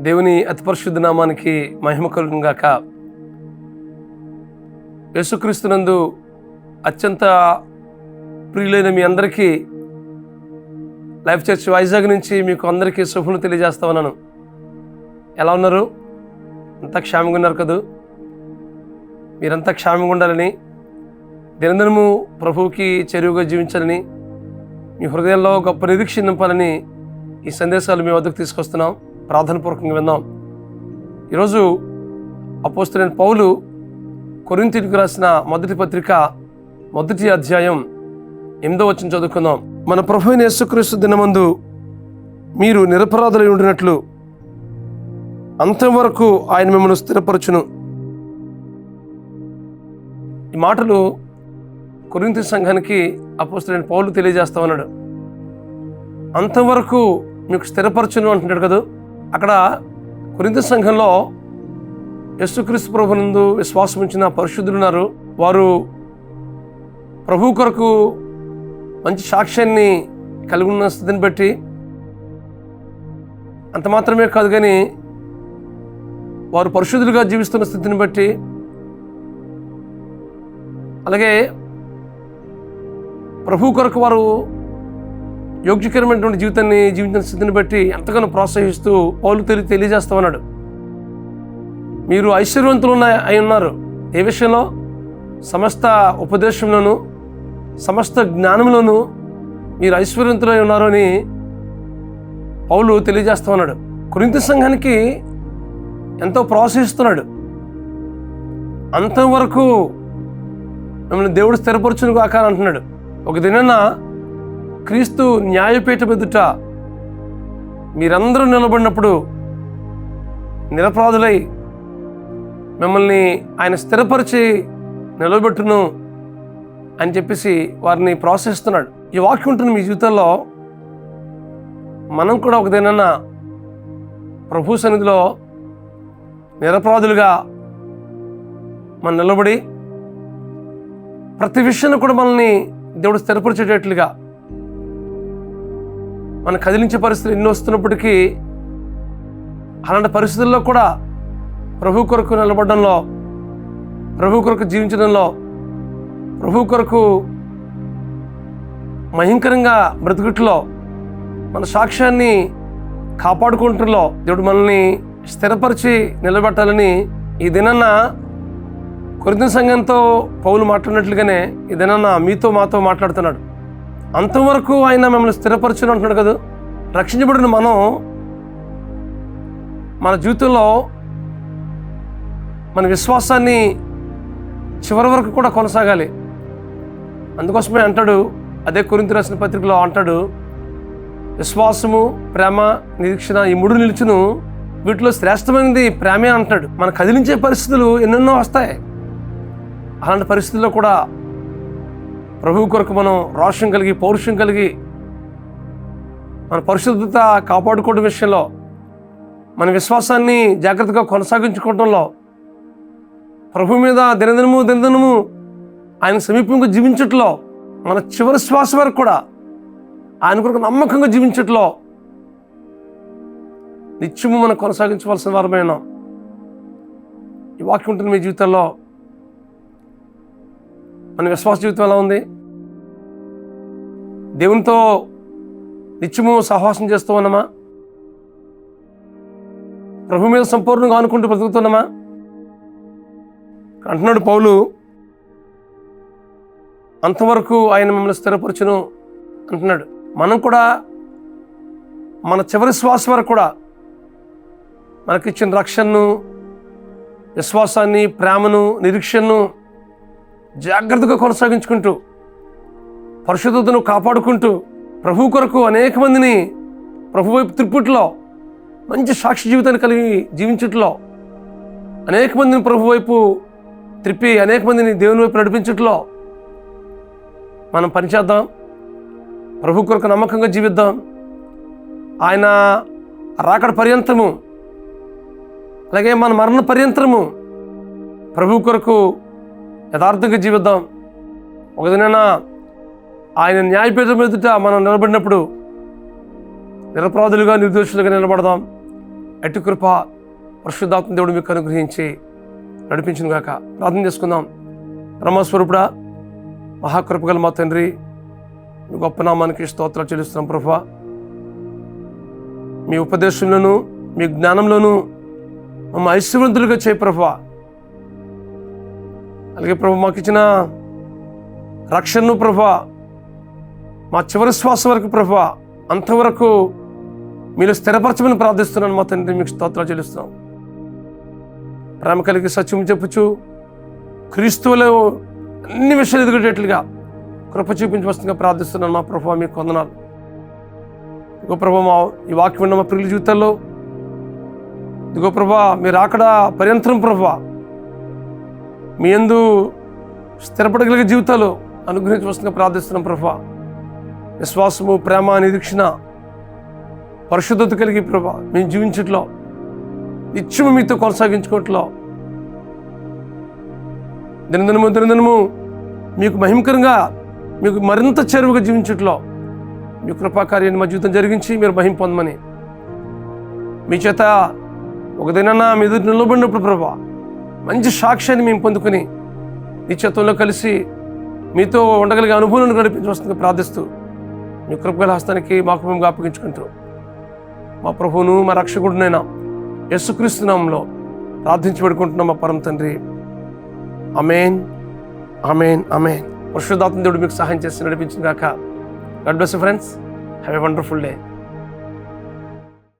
దేవుని అతి పరిశుద్ధ నామానికి మహిమ కలుగును గాక. యేసుక్రీస్తునందు అత్యంత ప్రియులైన మీ అందరికీ లైఫ్ చర్చ్ వైజాగ్ నుంచి మీకు అందరికీ శుభములు తెలియజేస్తా ఉన్నాను. ఎలా ఉన్నారు? అంతా క్షేమంగా ఉన్నారు కదూ? మీరంతా క్షేమంగా ఉండాలని, దినదినము ప్రభువుకి చేరువగా జీవించాలని, మీ హృదయంలో గొప్ప నిరీక్షణ నింపాలని ఈ సందేశాలు మీ వద్దకు తీసుకొస్తున్నాం. ప్రార్థనపూర్వకంగా విందాం. ఈరోజు అపోస్తలుడైన పౌలు కొరింథీయులకు రాసిన మొదటి పత్రిక 1వ అధ్యాయం 8వ వచనం చదువుకుందాం. మన ప్రభువైన యేసుక్రీస్తు దినమందు మీరు నిరపరాధులై ఉండినట్లు అంతం వరకు ఆయన మిమ్మల్ని స్థిరపరచును. ఈ మాటలు కొరింథీ సంఘానికి అపోస్తలుడైన పౌలు తెలియజేస్తా ఉన్నాడు. అంతం వరకు మీకు స్థిరపరచును అంటున్నాడు కదా. అక్కడ కొరింథీ సంఘంలో యేసుక్రీస్తు ప్రభునందు విశ్వాసం ఉంచిన పరిశుద్ధులు ఉన్నారు. వారు ప్రభు కొరకు మంచి సాక్ష్యాన్ని కలిగి ఉన్న స్థితిని బట్టి, అంత మాత్రమే కాదు కానీ వారు పరిశుద్ధులుగా జీవిస్తున్న స్థితిని బట్టి, అలాగే ప్రభు కొరకు వారు యోగ్యకరమైనటువంటి జీవితాన్ని జీవించిన స్థితిని బట్టి ఎంతగానో ప్రోత్సహిస్తూ పౌలు తెలియజేస్తా ఉన్నాడు. మీరు ఐశ్వర్యవంతులు అయి ఉన్నారు. ఏ విషయంలో? సమస్త ఉపదేశంలోనూ సమస్త జ్ఞానంలోనూ మీరు ఐశ్వర్యవంతులై ఉన్నారు అని పౌలు తెలియజేస్తా ఉన్నాడు. కొరింథీ సంఘానికి ఎంతో ప్రోత్సహిస్తున్నాడు. అంతం వరకు మిమ్మల్ని దేవుడు స్థిరపరచును కాక అని అంటున్నాడు. ఒక దినాన క్రీస్తు న్యాయపీఠం ఎదుట మీరందరూ నిలబడినప్పుడు నిరపరాధులై మిమ్మల్ని ఆయన స్థిరపరిచి నిలబెట్టును అని చెప్పేసి వారిని ప్రోత్సహిస్తున్నాడు. ఈ వాక్యం ఉంటుంది మీ జీవితంలో. మనం కూడా ఒక దినాన ప్రభు సన్నిధిలో నిరపరాధులుగా మనం నిలబడి ప్రతి విషయాన్ని కూడా మనల్ని దేవుడు స్థిరపరిచేటట్లుగా, మన కదిలించే పరిస్థితులు ఎన్ని వస్తున్నప్పటికీ అలాంటి పరిస్థితుల్లో కూడా ప్రభు కొరకు నిలబడడంలో, ప్రభు కొరకు జీవించడంలో, ప్రభు కొరకు భయంకరంగా బ్రతుకుట్లో మన సాక్ష్యాన్ని కాపాడుకుంటులో దేవుడు మనల్ని స్థిరపరిచి నిలబెట్టాలని ఈ దినాన్న కొరింథీ సంఘంతో పౌలు మాట్లాడినట్లుగానే ఈ దినాన్న మీతో మాతో మాట్లాడుతున్నాడు. అంతవరకు ఆయన మిమ్మల్ని స్థిరపరచును అంటున్నాడు కదా. రక్షించబడిన మనం మన జీవితంలో మన విశ్వాసాన్ని చివరి వరకు కూడా కొనసాగాలి. అందుకోసమే అంటాడు, అదే కొరింథీ రాసిన పత్రికలో అంటాడు, విశ్వాసము, ప్రేమ, నిరీక్షణ ఈ 3 నిలుచును, వీటిలో శ్రేష్టమైనది ప్రేమే అంటాడు. మన కదిలించే పరిస్థితులు ఎన్నెన్నో వస్తాయి. అలాంటి పరిస్థితుల్లో కూడా ప్రభు కొరకు మనం రోషం కలిగి, పౌరుషం కలిగి, మన పరిశుద్ధత కాపాడుకోవడం విషయంలో, మన విశ్వాసాన్ని జాగ్రత్తగా కొనసాగించుకోవడంలో, ప్రభు మీద దినదినము ఆయన సమీపంగా జీవించట్లో, మన చివరి శ్వాస వరకు కూడా ఆయన కొరకు నమ్మకంగా జీవించట్లో నిత్యము మనం కొనసాగించవలసిన వారమైన ఈ వాక్యం ఉంటుంది మీ జీవితంలో. మన విశ్వాస జీవితం ఎలా ఉంది? దేవునితో నిత్యము సహవాసం చేస్తూ ఉన్నామా? ప్రభు మీద సంపూర్ణంగా ఆనుకుంటూ బ్రతుకుతున్నామా? అంటున్నాడు పౌలు, అంతవరకు ఆయన మిమ్మల్ని స్థిరపరచును అంటున్నాడు. మనం కూడా మన చివరి శ్వాస వరకు కూడా మనకిచ్చిన రక్షణను, విశ్వాసాన్ని, ప్రేమను, నిరీక్షణను జాగ్రత్తగా కొనసాగించుకుంటూ, పరిశుద్ధతను కాపాడుకుంటూ, ప్రభు కొరకు అనేక మందిని ప్రభు వైపు త్రిప్పుట్లో, మంచి సాక్షి జీవితాన్ని కలిగి జీవించట్లో, అనేక మందిని ప్రభు వైపు త్రిప్పి అనేక మందిని దేవుని వైపు నడిపించట్లో మనం పనిచేద్దాం. ప్రభు కొరకు నమ్మకంగా జీవిద్దాం. ఆయన రాకడ పర్యంతము, అలాగే మన మరణ పర్యంతరము ప్రభు కొరకు యథార్థంగా జీవిద్దాం. ఒక దినాన ఆయన న్యాయపీఠం ఎదుట మనం నిలబడినప్పుడు నిరపరాధులుగా, నిర్దోషులుగా నిలబడదాం. అటు కృప పరిశుద్ధాత్మ దేవుడు మీకు అనుగ్రహించి నడిపించును గాక. ప్రార్థన చేసుకుందాం. బ్రహ్మస్వరూపుడా, మహాకృపగల మా తండ్రి, మీ గొప్ప నామానికి స్తోత్రాలు చెల్లిస్తున్నాం ప్రభువా. మీ ఉపదేశంలోను మీ జ్ఞానంలోనూ మమ్మ ఐశ్వర్యవంతులుగా చేయ ప్రభువా. అలాగే ప్రభు మాకు ఇచ్చిన రక్షణను ప్రభువా, మా చివరి శ్వాస వరకు ప్రభువా అంతవరకు మీరు స్థిరపరచమని ప్రార్థిస్తున్నాను మా తండ్రి. మీకు స్తోత్రాలు చెల్లిస్తున్నాం. ప్రేమ కలిగి సత్యం చెప్పుచు క్రీస్తువులో అన్ని విషయాలు ఎదుగునేట్లుగా కృప చూపించవలసిందిగా ప్రార్థిస్తున్నాను మా ప్రభువా. మీకు వందనాలు. ఇదిగో ప్రభా, మా ఈ వాక్యం ఉన్న మా ప్రియుల జీవితాల్లో ఇదిగో ప్రభా, మీరు అక్కడ పర్యంతరం ప్రభా మీ యందు స్థిరపడగలిగే జీవితాలు అనుగ్రహించవలసిందిగా ప్రార్థిస్తున్నాం ప్రభా. విశ్వాసము, ప్రేమ, నిరీక్షణ, పరిశుద్ధత కలిగి ప్రభా మేము జీవించట్లో, నిత్యము మీతో కొనసాగించుకోవట్లో, దినదినము మీకు మహిమకరంగా మీకు మరింత చేరువుగా జీవించట్లో మీ కృపాకార్యాన్ని మా జీవితం జరిగించి మీరు మహిమ పొందమని, మీ చేత ఒక దినాన మీ ఎదురు నిలబడినప్పుడు ప్రభా మంచి సాక్ష్యాన్ని మేము పొందుకొని నిత్యత్వంలో కలిసి మీతో ఉండగలిగే అనుభవాలను నడిపించవలసిందిగా ప్రార్థిస్తూ మీ కృపగల హస్తానికి మాకు మేము అప్పగించుకుంటూ మా ప్రభువును మా రక్షకుడునైనా యేసుక్రీస్తు నామములో ప్రార్థించి పెడుకుంటున్నాం మా పరమ తండ్రి. ఆమేన్, ఆమేన్, ఆమేన్. పరిశుద్ధాత్మ దేవుడు మీకు సహాయం చేసి నడిపించిన గాక. God bless you friends. Have a wonderful day.